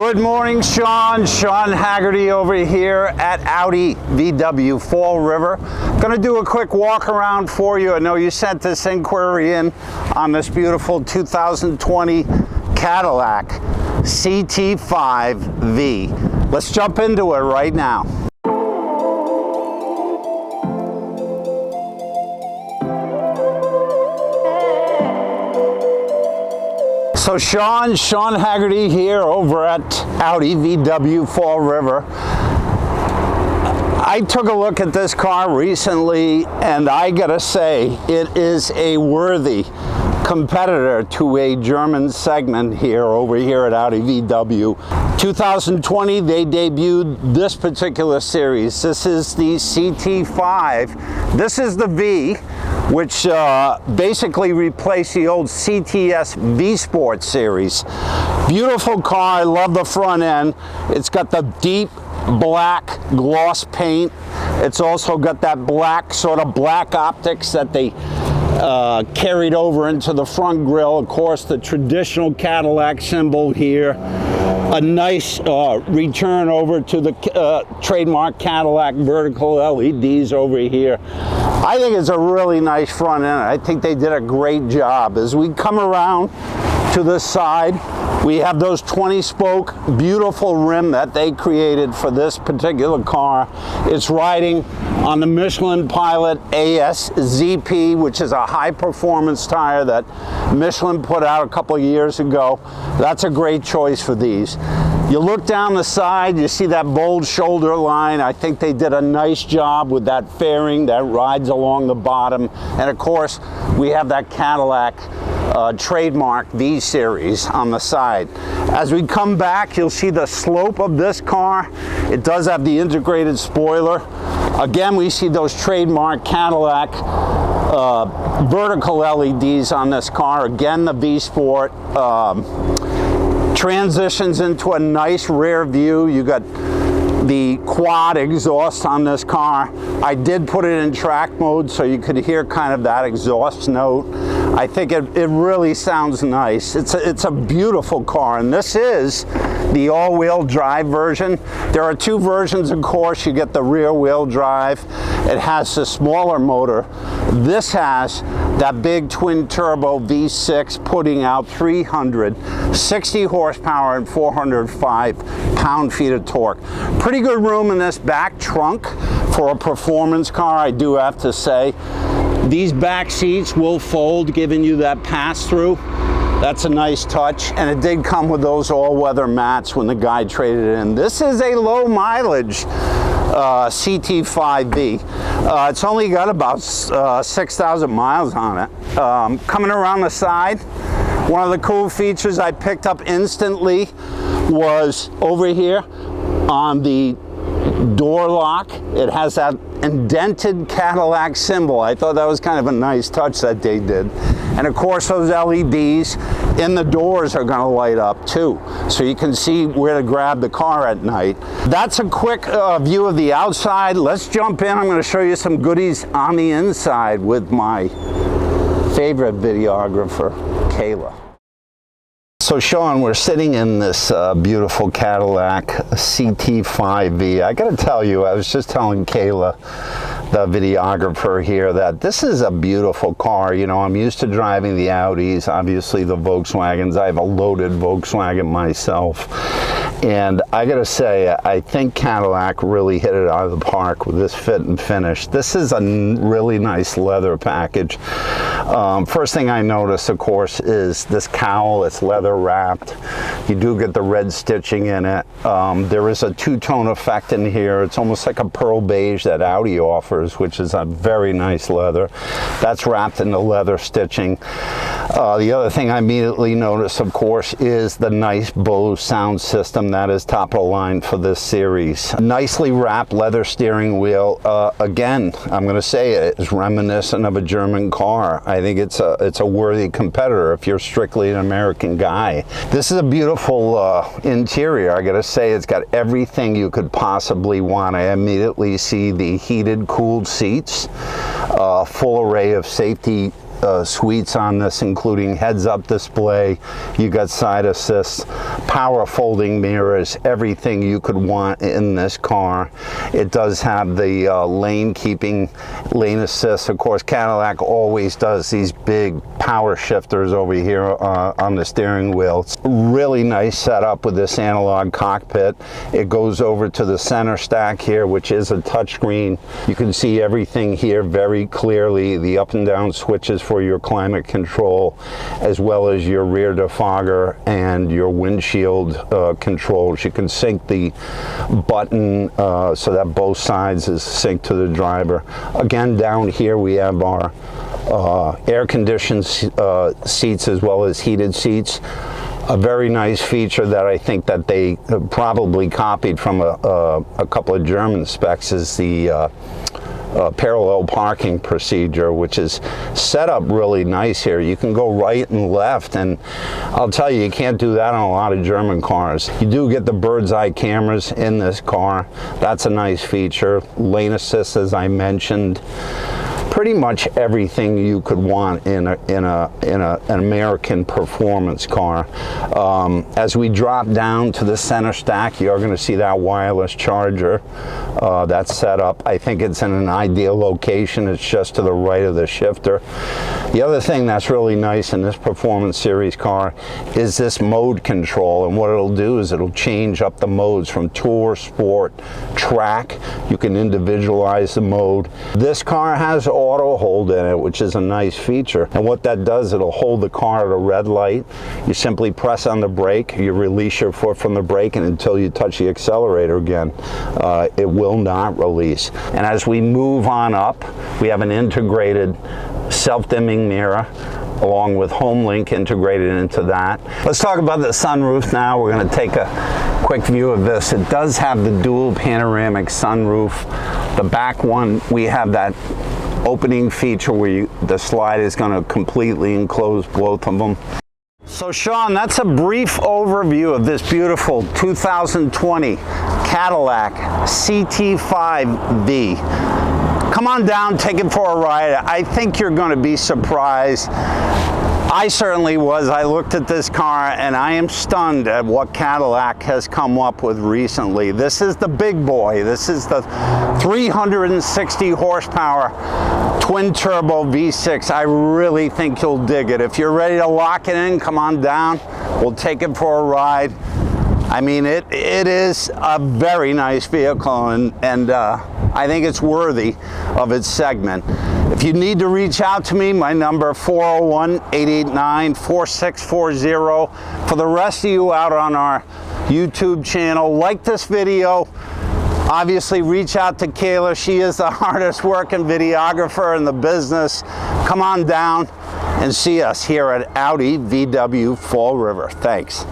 Good morning, Shawn. Shawn Haggerty over here at Audi VW Fall River. Going to do a quick walk around for you. I know you sent this inquiry in on this beautiful 2020 Cadillac CT5-V. Let's jump into it right now. So Shawn Haggerty here over at Audi VW Fall River. I took a look at this car recently, and I gotta say, it is a worthy competitor to a German segment here over here at Audi VW. 2020, they debuted this particular series. This is the CT5. This is the V, which basically replaced the old CTS-V Sport series. Beautiful car. I love the front end. It's got the deep black gloss paint. It's also got that black, sort of black optics that they carried over into the front grille. Of course, the traditional Cadillac symbol here. A nice return over to the trademark Cadillac vertical LEDs over here. I think it's a really nice front end. I think they did a great job. As we come around to the side, we have those 20-spoke beautiful rim that they created for this particular car. It's riding on the Michelin Pilot ASZP, which is a high-performance tire that Michelin put out a couple of years ago. That's a great choice for these. You look down the side, you see that bold shoulder line. I think they did a nice job with that fairing that rides along the bottom. And of course, we have that Cadillac trademark V series on the side. As we come back, you'll see the slope of this car. It does have the integrated spoiler. Again, we see those trademark Cadillac vertical LEDs on this car. Again, the V Sport transitions into a nice rear view. You got the quad exhaust on this car. I did put it in track mode so you could hear kind of that exhaust note. I think it really sounds nice. It's a beautiful car, and this is the all-wheel drive version. There are two versions, of course. You get the rear-wheel drive. It has the smaller motor. This has that big twin-turbo V6 putting out 360 horsepower and 405 pound-feet of torque. Pretty good room in this back trunk for a performance car, I do have to say. These back seats will fold, giving you that pass-through. That's a nice touch, and it did come with those all-weather mats when the guy traded it in. This is a low-mileage CT5-V. It's only got about 6,000 miles on it. Coming around the side, one of the cool features I picked up instantly was over here on the door lock. It has that indented Cadillac symbol. I thought that was kind of a nice touch that they did. And of course, those LEDs in the doors are going to light up too, so you can see where to grab the car at night. That's a quick view of the outside. Let's jump in. I'm going to show you some goodies on the inside with my favorite videographer, Kayla. So Shawn, we're sitting in this beautiful Cadillac CT5-V. I gotta tell you, I was just telling Kayla, the videographer here, that this is a beautiful car. You know, I'm used to driving the Audis, obviously the Volkswagens. I have a loaded Volkswagen myself. And I gotta say, I think Cadillac really hit it out of the park with this fit and finish. This is a really nice leather package. First thing I notice, of course, is this cowl. It's leather wrapped. You do get the red stitching in it. There is a two-tone effect in here. It's almost like a pearl beige that Audi offers, which is a very nice leather. That's wrapped in the leather stitching. The other thing I immediately notice, of course, is the nice Bose sound system that is top of the line for this series. Nicely wrapped leather steering wheel. Again, I'm going to say it is reminiscent of a German car. I think it's a worthy competitor if you're strictly an American guy. This is a beautiful interior. I got to say, it's got everything you could possibly want. I immediately see the heated, cooled seats, full array of safety suites on this, including heads-up display. You got side assist, power folding mirrors, everything you could want in this car. It does have the lane keeping, lane assist. Of course, Cadillac always does these big power shifters over here on the steering wheel. It's really nice setup with this analog cockpit. It goes over to the center stack here, which is a touchscreen. You can see everything here very clearly. The up and down switches for your climate control, as well as your rear defogger and your windshield controls. You can sync the button so that both sides is synced to the driver. Again, down here we have our air-conditioned seats as well as heated seats. A very nice feature that I think that they probably copied from a couple of German specs is the parallel parking procedure, which is set up really nice here. You can go right and left, and I'll tell you, you can't do that on a lot of German cars. You do get the bird's eye cameras in this car. That's a nice feature. Lane assist, as I mentioned. Pretty much everything you could want in an American performance car. As we drop down to the center stack, you're going to see that wireless charger that's set up. I think it's in an ideal location. It's just to the right of the shifter. The other thing that's really nice in this Performance Series car is this mode control, and what it'll do is it'll change up the modes from Tour, Sport, Track. You can individualize the mode. This car has auto hold in it, which is a nice feature, and what that does, it'll hold the car at a red light. You simply press on the brake, you release your foot from the brake, and until you touch the accelerator again, it will not release. And as we move on up, we have an integrated self-dimming mirror along with HomeLink integrated into that. Let's talk about the sunroof now. We're going to take a quick view of this. It does have the dual panoramic sunroof. The back one, we have that opening feature where the slide is going to completely enclose both of them. So Shawn, that's a brief overview of this beautiful 2020 Cadillac CT5-V. Come on down, take it for a ride. I think you're going to be surprised. I certainly was. I looked at this car and I am stunned at what Cadillac has come up with recently. This is the big boy. This is the 360 horsepower twin turbo V6. I really think you'll dig it. If you're ready to lock it in, come on down. We'll take it for a ride. I mean, it is a very nice vehicle, and I think it's worthy of its segment. If you need to reach out to me, my number 401-889-4640. For the rest of you out on our YouTube channel, like this video. Obviously, reach out to Kayla. She is the hardest working videographer in the business. Come on down and see us here at Audi VW Fall River. Thanks.